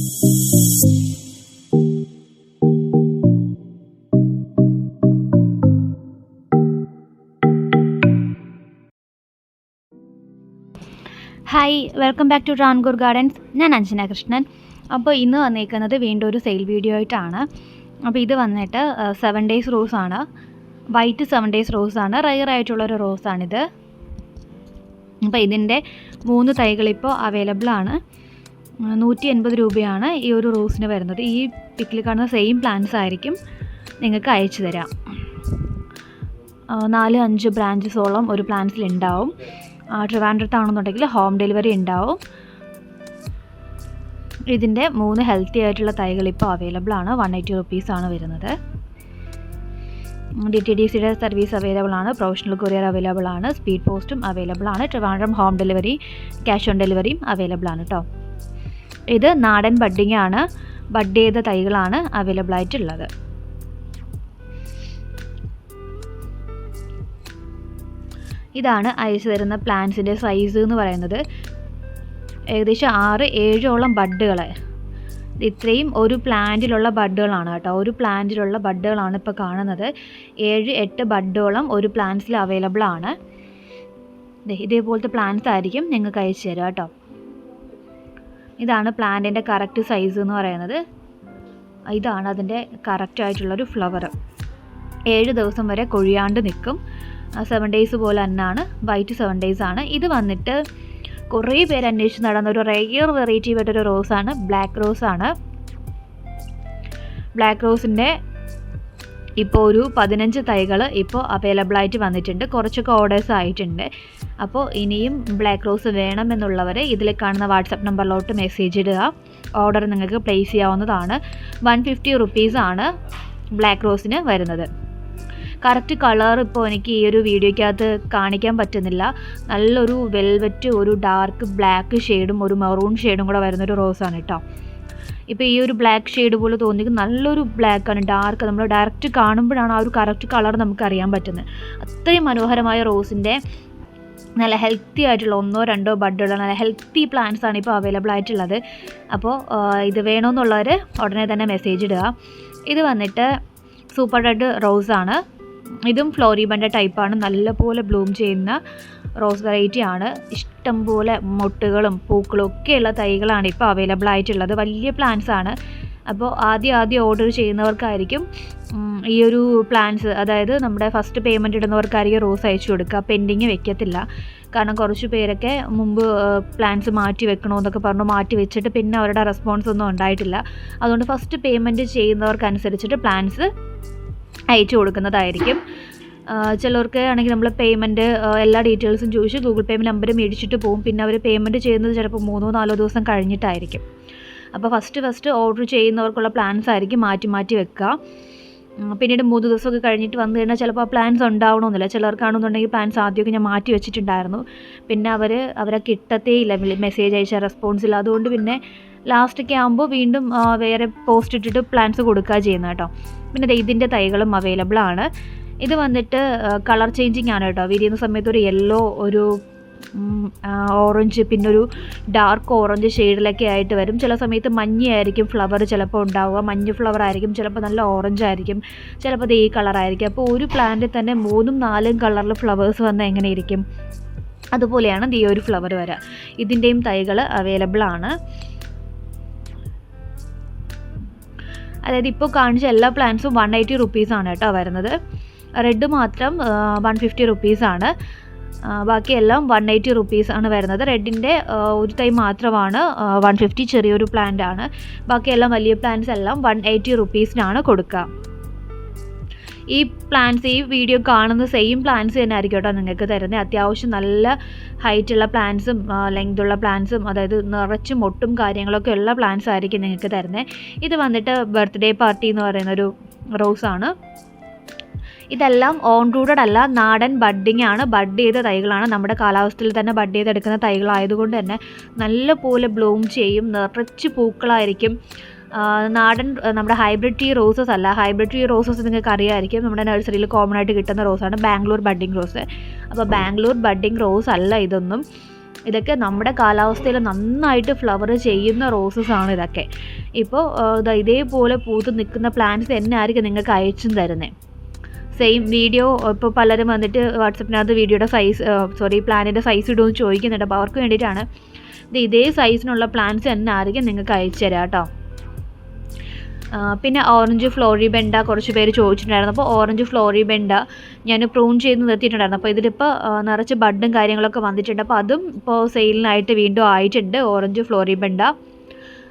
Hi, welcome back to Rankoor gardens. ഞാൻ അഞ്ജന കൃഷ്ണൻ. അപ്പോൾ ഇന്ന് വന്നേക്കുന്നത് വീണ്ടും ഒരു സെയിൽ വീഡിയോ ആയിട്ടാണ്. അപ്പോൾ ഇത് വന്നിട്ട് 7 days റോസാണ്. വൈറ്റ് 7 days റോസാണ്. റയർ ആയിട്ടുള്ളൊരു റോസാണിത്. അപ്പോൾ ഇതിൻ്റെ 3 തൈകളിപ്പോൾ അവൈലബിൾ ആണ്. 180 രൂപയാണ് ഈ ഒരു റോസിന് വരുന്നത്. ഈ പിക്കിൽ കാണുന്ന സെയിം പ്ലാന്റ്സ് ആയിരിക്കും നിങ്ങൾക്ക് അയച്ചു തരാം. 4-5 ബ്രാഞ്ചസോളം ഒരു പ്ലാന്റ്സിൽ ഉണ്ടാവും. ട്രിവാൻഡ്രത്താണെന്നുണ്ടെങ്കിൽ ഹോം ഡെലിവറി ഉണ്ടാവും. ഇതിൻ്റെ 3 ഹെൽത്തി ആയിട്ടുള്ള തൈകൾ ഇപ്പോൾ അവൈലബിൾ ആണ്. 180 റുപ്പീസാണ് വരുന്നത്. DTDCയുടെ സർവീസ് അവൈലബിൾ ആണ്. പ്രൊഫഷണൽ കൊറിയർ അവൈലബിൾ ആണ്. സ്പീഡ് പോസ്റ്റും അവൈലബിൾ ആണ്. Trivandrum home delivery, cash on ഡെലിവറിയും അവൈലബിൾ ആണ് കേട്ടോ. ഇത് നാടൻ ബഡ്ഡിംഗ് ആണ്. ബഡ് ചെയ്ത തൈകളാണ് അവൈലബിൾ ആയിട്ടുള്ളത്. ഇതാണ് അയച്ചു തരുന്ന പ്ലാന്റ്സിൻ്റെ സൈസ് എന്ന് പറയുന്നത്. ഏകദേശം 6-7ഓളം ബഡ്ഡുകൾ. ഇത്രയും ഒരു പ്ലാന്റിലുള്ള ബഡ്ഡുകളാണ് കേട്ടോ. ഒരു പ്ലാന്റിലുള്ള ബഡ്ഡുകളാണ് ഇപ്പോൾ കാണുന്നത്. 7-8 ബഡ്ഡോളം ഒരു പ്ലാന്റ്സിൽ അവൈലബിൾ ആണ്. ഇതേപോലത്തെ പ്ലാന്റ്സ് ആയിരിക്കും നിങ്ങൾക്ക് അയച്ചു തരിക കേട്ടോ. ഇതാണ് പ്ലാന്റിൻ്റെ കറക്റ്റ് സൈസ് എന്ന് പറയുന്നത്. ഇതാണ് അതിൻ്റെ കറക്റ്റായിട്ടുള്ളൊരു ഫ്ലവർ. 7 ദിവസം വരെ കൊഴിയാണ്ട് നിൽക്കും. 7 days പോലെ തന്നെയാണ്. വൈറ്റ് 7 days ആണ്. ഇത് വന്നിട്ട് കുറേ പേര് അന്വേഷിച്ച് നടന്ന ഒരു റെയർ വെറൈറ്റി ആയിട്ടൊരു റോസാണ്. ബ്ലാക്ക് റോസാണ്. ബ്ലാക്ക് റോസിൻ്റെ ഇപ്പോൾ ഒരു 15 തൈകൾ ഇപ്പോൾ അവൈലബിൾ ആയിട്ട് വന്നിട്ടുണ്ട്. കുറച്ചൊക്കെ ഓർഡേഴ്സ് ആയിട്ടുണ്ട്. അപ്പോൾ ഇനിയും ബ്ലാക്ക് റോസ് വേണമെന്നുള്ളവർ ഇതിൽ കാണുന്ന വാട്സപ്പ് നമ്പറിലോട്ട് മെസ്സേജ് ഇടുക. ഓർഡർ നിങ്ങൾക്ക് പ്ലേസ് ചെയ്യാവുന്നതാണ്. 150 റുപ്പീസാണ് ബ്ലാക്ക് റോസിന് വരുന്നത്. കറക്റ്റ് കളർ ഇപ്പോൾ എനിക്ക് ഈ ഒരു വീഡിയോയ്ക്കകത്ത് കാണിക്കാൻ പറ്റുന്നില്ല. നല്ലൊരു വെൽവെറ്റ്, ഒരു ഡാർക്ക് ബ്ലാക്ക് ഷെയ്ഡും ഒരു മെറൂൺ ഷെയ്ഡും കൂടെ വരുന്നൊരു റോസാണ് കേട്ടോ. ഇപ്പോൾ ഈ ഒരു ബ്ലാക്ക് ഷെയ്ഡ് പോലെ തോന്നിക്കും. നല്ലൊരു ബ്ലാക്കാണ്, ഡാർക്ക്. നമ്മൾ ഡയറക്റ്റ് കാണുമ്പോഴാണ് ആ ഒരു കറക്റ്റ് കളർ നമുക്ക് അറിയാൻ പറ്റുന്നത്. അത്രയും മനോഹരമായ റോസിൻ്റെ നല്ല ഹെൽത്തി ആയിട്ടുള്ള 1-2 ബഡ്ഡുള്ള നല്ല ഹെൽത്തി പ്ലാന്റ്സ് ആണ് ഇപ്പോൾ അവൈലബിൾ ആയിട്ടുള്ളത്. അപ്പോൾ ഇത് വേണമെന്നുള്ളവർ ഉടനെ തന്നെ മെസ്സേജ് ഇടുക. ഇത് വന്നിട്ട് സൂപ്പർ റെഡ് റോസാണ്. ഇതും ഫ്ലോറിബൻ്റെ ടൈപ്പാണ്. നല്ലപോലെ ബ്ലൂം ചെയ്യുന്ന റോസ് വെറൈറ്റി ആണ്. ഇഷ്ടം പോലെ മൊട്ടുകളും പൂക്കളും ഒക്കെയുള്ള തൈകളാണ് ഇപ്പോൾ അവൈലബിൾ ആയിട്ടുള്ളത്. വലിയ പ്ലാന്റ്സ് ആണ്. അപ്പോൾ ആദ്യം ഓർഡർ ചെയ്യുന്നവർക്കായിരിക്കും ഈ ഒരു പ്ലാന്റ്സ്, അതായത് നമ്മുടെ ഫസ്റ്റ് പേയ്മെൻറ്റ് ഇടുന്നവർക്കായിരിക്കും റോസ് അയച്ചു കൊടുക്കുക. പെൻഡിങ് വെക്കത്തില്ല. കാരണം കുറച്ച് പേരൊക്കെ മുമ്പ് പ്ലാന്റ്സ് മാറ്റി വെക്കണമെന്നൊക്കെ പറഞ്ഞു മാറ്റി വെച്ചിട്ട് പിന്നെ അവരുടെ റെസ്പോൺസ് ഒന്നും ഉണ്ടായിട്ടില്ല. അതുകൊണ്ട് ഫസ്റ്റ് പേയ്മെൻറ്റ് ചെയ്യുന്നവർക്കനുസരിച്ചിട്ട് പ്ലാന്റ്സ് അയച്ചു കൊടുക്കുന്നതായിരിക്കും. ചിലർക്ക് ആണെങ്കിൽ നമ്മൾ പേയ്മെൻറ്റ് എല്ലാ ഡീറ്റെയിൽസും ചോദിച്ച് ഗൂഗിൾ പേ നമ്പർ മേടിച്ചിട്ട് പോകും. പിന്നെ അവർ പേയ്മെൻറ്റ് ചെയ്യുന്നത് ചിലപ്പോൾ 3-4 ദിവസം കഴിഞ്ഞിട്ടായിരിക്കും. അപ്പോൾ ഫസ്റ്റ് ഓർഡർ ചെയ്യുന്നവർക്കുള്ള പ്ലാൻസ് ആയിരിക്കും മാറ്റി വെക്കുക. പിന്നീട് 3 ദിവസമൊക്കെ കഴിഞ്ഞിട്ട് വന്നു കഴിഞ്ഞാൽ ചിലപ്പോൾ ആ പ്ലാൻസ് ഉണ്ടാവണമെന്നില്ല. ചിലർക്കാണെന്നുണ്ടെങ്കിൽ പ്ലാൻസ് ആദ്യമൊക്കെ ഞാൻ മാറ്റി വെച്ചിട്ടുണ്ടായിരുന്നു. പിന്നെ അവരെ കിട്ടത്തേ ഇല്ല, മെസ്സേജ് അയച്ച റെസ്പോൺസില്ല. അതുകൊണ്ട് പിന്നെ ലാസ്റ്റൊക്കെ ആകുമ്പോൾ വീണ്ടും വേറെ പോസ്റ്റ് ഇട്ടിട്ട് പ്ലാൻസ് കൊടുക്കുക ചെയ്യുന്നത് കേട്ടോ. പിന്നെ ഇതിൻ്റെ തൈകളും അവൈലബിൾ ആണ്. ഇത് വന്നിട്ട് കളർ ചേഞ്ചിങ് ആണ് കേട്ടോ. വിരിയുന്ന സമയത്ത് ഒരു യെല്ലോ, ഒരു ഓറഞ്ച്, പിന്നെ ഒരു ഡാർക്ക് ഓറഞ്ച് ഷെയ്ഡിലൊക്കെ ആയിട്ട് വരും. ചില സമയത്ത് മഞ്ഞയായിരിക്കും ഫ്ലവർ ചിലപ്പോൾ ഉണ്ടാവുക. മഞ്ഞ ഫ്ലവർ ആയിരിക്കും, ചിലപ്പോൾ നല്ല ഓറഞ്ച് ആയിരിക്കും, ചിലപ്പോൾ ഈ കളറായിരിക്കും. അപ്പോൾ ഒരു പ്ലാന്റിൽ തന്നെ 3-4 കളറിൽ ഫ്ലവേഴ്സ് വന്നാൽ എങ്ങനെ ഇരിക്കും? അതുപോലെയാണ് ഈ ഒരു ഫ്ലവർ വരിക. ഇതിൻ്റെയും തൈകൾ അവൈലബിൾ ആണ്. അതായത് ഇപ്പോൾ കാണിച്ച എല്ലാ പ്ലാന്റ്സും 180 റുപ്പീസാണ് കേട്ടോ വരുന്നത്. റെഡ് മാത്രം 150 റുപ്പീസാണ്. ബാക്കിയെല്ലാം 180 റുപ്പീസാണ് വരുന്നത്. റെഡിൻ്റെ ഒരു തൈ മാത്രമാണ് 150, ചെറിയൊരു പ്ലാന്റ് ആണ്. ബാക്കിയെല്ലാം വലിയ പ്ലാന്റ്സ് എല്ലാം 180 റുപ്പീസിനാണ് കൊടുക്കുക. ഈ പ്ലാന്റ്സ്, ഈ വീഡിയോ കാണുന്ന സെയിം പ്ലാന്റ്സ് തന്നെ ആയിരിക്കും കേട്ടോ നിങ്ങൾക്ക് തരുന്നത്. അത്യാവശ്യം നല്ല ഹൈറ്റുള്ള പ്ലാന്റ്സും ലെങ്തുള്ള പ്ലാന്റ്സും, അതായത് നിറച്ച് മൊട്ടും കാര്യങ്ങളൊക്കെ ഉള്ള പ്ലാന്റ്സ് ആയിരിക്കും നിങ്ങൾക്ക് തരുന്നത്. ഇത് വന്നിട്ട് ബർത്ത്ഡേ പാർട്ടി എന്ന് പറയുന്നൊരു റോസാണ്. ഇതെല്ലാം ഓൺ റൂട്ടഡ് അല്ല, നാടൻ ബഡ്ഡിങ് ആണ്. ബഡ് ചെയ്ത തൈകളാണ്. നമ്മുടെ കാലാവസ്ഥയിൽ തന്നെ ബഡ് ചെയ്തെടുക്കുന്ന തൈകളായതുകൊണ്ട് തന്നെ നല്ല പോലെ ബ്ലൂം ചെയ്യും. നിറച്ച് പൂക്കളായിരിക്കും. നാടൻ നമ്മുടെ ഹൈബ്രിഡ് ടീ റോസസ് അല്ല. ഹൈബ്രിഡ് ടീ റോസസ് നിങ്ങൾക്ക് അറിയാമായിരിക്കും. നമ്മുടെ നഴ്സറിയിൽ കോമൺ ആയിട്ട് കിട്ടുന്ന റോസാണ് ബാംഗ്ലൂർ ബഡ്ഡിംഗ് റോസ്. അപ്പോൾ ബാംഗ്ലൂർ ബഡ്ഡിംഗ് റോസ് അല്ല ഇതൊന്നും. ഇതൊക്കെ നമ്മുടെ കാലാവസ്ഥയിൽ നന്നായിട്ട് ഫ്ലവർ ചെയ്യുന്ന റോസസ് ആണ് ഇതൊക്കെ. ഇപ്പോൾ ഇതേപോലെ പൂത്ത് നിൽക്കുന്ന പ്ലാന്റ്സ് തന്നെ ആയിരിക്കും നിങ്ങൾക്ക് അയച്ചും തരുന്നത്. സെയിം വീഡിയോ ഇപ്പോൾ പലരും വന്നിട്ട് വാട്സപ്പിനകത്ത് വീഡിയോയുടെ പ്ലാനിൻ്റെ സൈസ് ഇടുമെന്ന് ചോദിക്കുന്നുണ്ട്. അപ്പോൾ അവർക്ക് വേണ്ടിയിട്ടാണ് ഇതേ സൈസിനുള്ള പ്ലാന്റ്സ് തന്നെ ആയിരിക്കും നിങ്ങൾക്ക് അയച്ചു തരാം കേട്ടോ. പിന്നെ ഓറഞ്ച് ഫ്ലോറിബെൻഡ കുറച്ച് പേര് ചോദിച്ചിട്ടുണ്ടായിരുന്നു. അപ്പോൾ ഓറഞ്ച് ഫ്ലോറിബെൻഡ ഞാൻ പ്രൂൺ ചെയ്ത് നിർത്തിയിട്ടുണ്ടായിരുന്നു. അപ്പോൾ ഇതിലിപ്പോൾ നിറച്ച് ബഡും കാര്യങ്ങളൊക്കെ വന്നിട്ടുണ്ട്. അപ്പോൾ അതും ഇപ്പോൾ സെയിലിനായിട്ട് വീണ്ടും ആയിട്ടുണ്ട്, ഓറഞ്ച് ഫ്ലോറിബെൻഡ.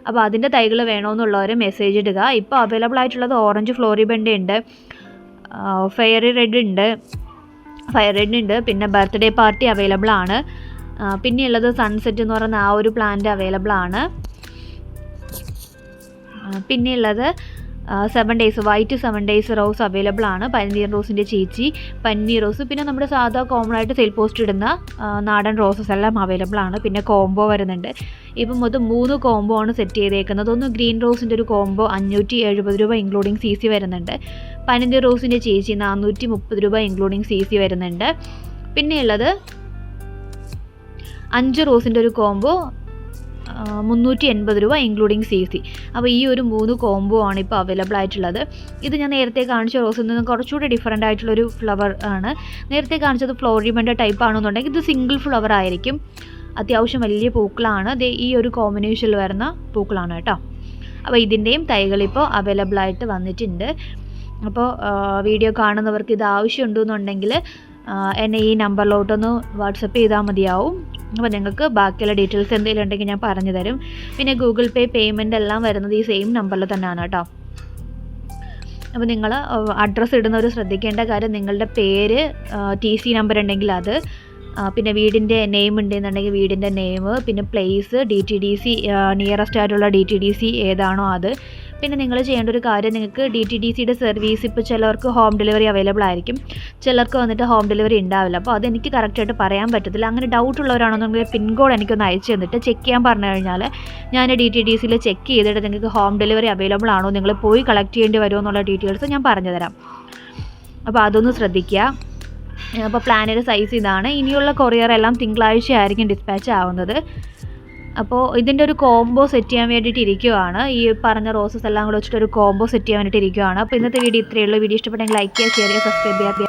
അപ്പോൾ അതിൻ്റെ തൈകൾ വേണമെന്നുള്ളവർ മെസ്സേജ് ഇടുക. ഇപ്പോൾ അവൈലബിൾ ആയിട്ടുള്ളത് ഓറഞ്ച് ഫ്ലോറിബെൻഡ ഉണ്ട്, ഫെയർ റെഡ് ഉണ്ട്, പിന്നെ ബർത്ത്ഡേ പാർട്ടി അവൈലബിൾ ആണ്. പിന്നെയുള്ളത് സൺസെറ്റ് എന്ന് പറയുന്ന ആ ഒരു പ്ലാന്റ് അവൈലബിൾ ആണ്. പിന്നെയുള്ളത് 7 days white 7 days rose available ആണ്. പനീർ റോസിൻ്റെ ചേച്ചി, പന്നീർ റോസ്, പിന്നെ നമ്മുടെ സാധാ കോമൺ ആയിട്ട് സെയിൽ പോസ്റ്റ് ഇടുന്ന നാടൻ റോസസ് എല്ലാം അവൈലബിൾ ആണ്. പിന്നെ കോംബോ വരുന്നുണ്ട്. ഇപ്പം മൊത്തം 3 കോംബോ ആണ് സെറ്റ് ചെയ്തേക്കുന്നത്. ഒന്ന് ഗ്രീൻ റോസിൻ്റെ ഒരു കോംബോ 570 രൂപ ഇൻക്ലൂഡിങ് CC വരുന്നുണ്ട്. പനീർ റോസിൻ്റെ ചേച്ചി 430 രൂപ ഇൻക്ലൂഡിങ് CC വരുന്നുണ്ട്. പിന്നെയുള്ളത് 5 റോസിൻ്റെ ഒരു കോംബോ 380 രൂപ ഇൻക്ലൂഡിങ് CC. അപ്പോൾ ഈ ഒരു 3 കോംബോ ആണ് ഇപ്പോൾ അവൈലബിൾ ആയിട്ടുള്ളത്. ഇത് ഞാൻ നേരത്തെ കാണിച്ച റോസിൽ നിന്ന് കുറച്ചുകൂടി ഡിഫറൻ്റ് ആയിട്ടുള്ളൊരു ഫ്ലവർ ആണ്. നേരത്തെ കാണിച്ചത് ഫ്ലോറിബെൻഡ ടൈപ്പ് ആണെന്നുണ്ടെങ്കിൽ ഇത് സിംഗിൾ ഫ്ലവർ ആയിരിക്കും. അത്യാവശ്യം വലിയ പൂക്കളാണ്. ഈ ഒരു കോമ്പിനേഷനിൽ വരുന്ന പൂക്കളാണ് കേട്ടോ. അപ്പോൾ ഇതിൻ്റെയും തൈകൾ ഇപ്പോൾ അവൈലബിൾ ആയിട്ട് വന്നിട്ടുണ്ട്. അപ്പോൾ വീഡിയോ കാണുന്നവർക്ക് ഇത് ആവശ്യമുണ്ടെന്നുണ്ടെങ്കിൽ എന്നെ ഈ നമ്പറിലോട്ടൊന്ന് വാട്സപ്പ് ചെയ്താൽ മതിയാവും. അപ്പോൾ നിങ്ങൾക്ക് ബാക്കിയുള്ള ഡീറ്റെയിൽസ് എന്തെങ്കിലും ഉണ്ടെങ്കിൽ ഞാൻ പറഞ്ഞു തരും. പിന്നെ ഗൂഗിൾ പേ പേയ്മെൻ്റ് എല്ലാം വരുന്നത് ഈ സെയിം നമ്പറിൽ തന്നെയാണ് കേട്ടോ. അപ്പോൾ നിങ്ങൾ അഡ്രസ്സ് ഇടുന്നവർ ശ്രദ്ധിക്കേണ്ട കാര്യം, നിങ്ങളുടെ പേര്, TC നമ്പർ ഉണ്ടെങ്കിൽ അത്, പിന്നെ വീടിൻ്റെ നെയിം ഉണ്ടെന്നുണ്ടെങ്കിൽ വീടിൻ്റെ നെയിം, പിന്നെ പ്ലേസ്, DTDC നിയറസ്റ്റ് ആയിട്ടുള്ള DTDC ഏതാണോ അത്. പിന്നെ നിങ്ങൾ ചെയ്യേണ്ട ഒരു കാര്യം, നിങ്ങൾക്ക് DTDCയുടെ സർവീസ് ഇപ്പോൾ ചിലർക്ക് ഹോം ഡെലിവറി അവൈലബിൾ ആയിരിക്കും, ചിലർക്ക് വന്നിട്ട് ഹോം ഡെലിവറി ഉണ്ടാവില്ല. അപ്പോൾ അതെനിക്ക് കറക്റ്റായിട്ട് പറയാൻ പറ്റത്തില്ല. അങ്ങനെ ഡൗട്ടുള്ളവരാണെന്നുണ്ടെങ്കിൽ പിൻകോഡ് എനിക്കൊന്ന് അയച്ചു തന്നിട്ട് ചെക്ക് ചെയ്യാൻ പറഞ്ഞു കഴിഞ്ഞാൽ ഞാൻ DTDCയിൽ ചെക്ക് ചെയ്തിട്ട് നിങ്ങൾക്ക് ഹോം ഡെലിവറി അവൈലബിൾ ആണോ, നിങ്ങൾ പോയി കളക്ട് ചെയ്യേണ്ടി വരുമോ എന്നുള്ള ഡീറ്റെയിൽസ് ഞാൻ പറഞ്ഞു തരാം. അപ്പോൾ അതൊന്ന് ശ്രദ്ധിക്കുക. അപ്പോൾ പ്ലാനിൻ്റെ സൈസ് ഇതാണ്. ഇനിയുള്ള കൊറിയർ എല്ലാം തിങ്കളാഴ്ച ആയിരിക്കും ഡിസ്പാച്ച് ആവുന്നത്. അപ്പോൾ ഇതിൻ്റെ ഒരു കോംബോ സെറ്റ് ചെയ്യാൻ വേണ്ടിയിട്ട് ഇരിക്കുവാണ്. ഈ പറഞ്ഞ റോസസ് എല്ലാം കൂടെ വെച്ചിട്ട് ഒരു കോംബോ സെറ്റ് ചെയ്യാൻ വേണ്ടിയിട്ട് ഇരിക്കുവാണ്. അപ്പോൾ ഇന്നത്തെ വീഡിയോ ഇത്രയേ ഉള്ളൂ. വീഡിയോ ഇഷ്ടപ്പെട്ടെങ്കിൽ ലൈക്ക് ചെയ്യുക, ഷെയർ ചെയ്യുക, സബ്സ്ക്രൈബ് ചെയ്യുക.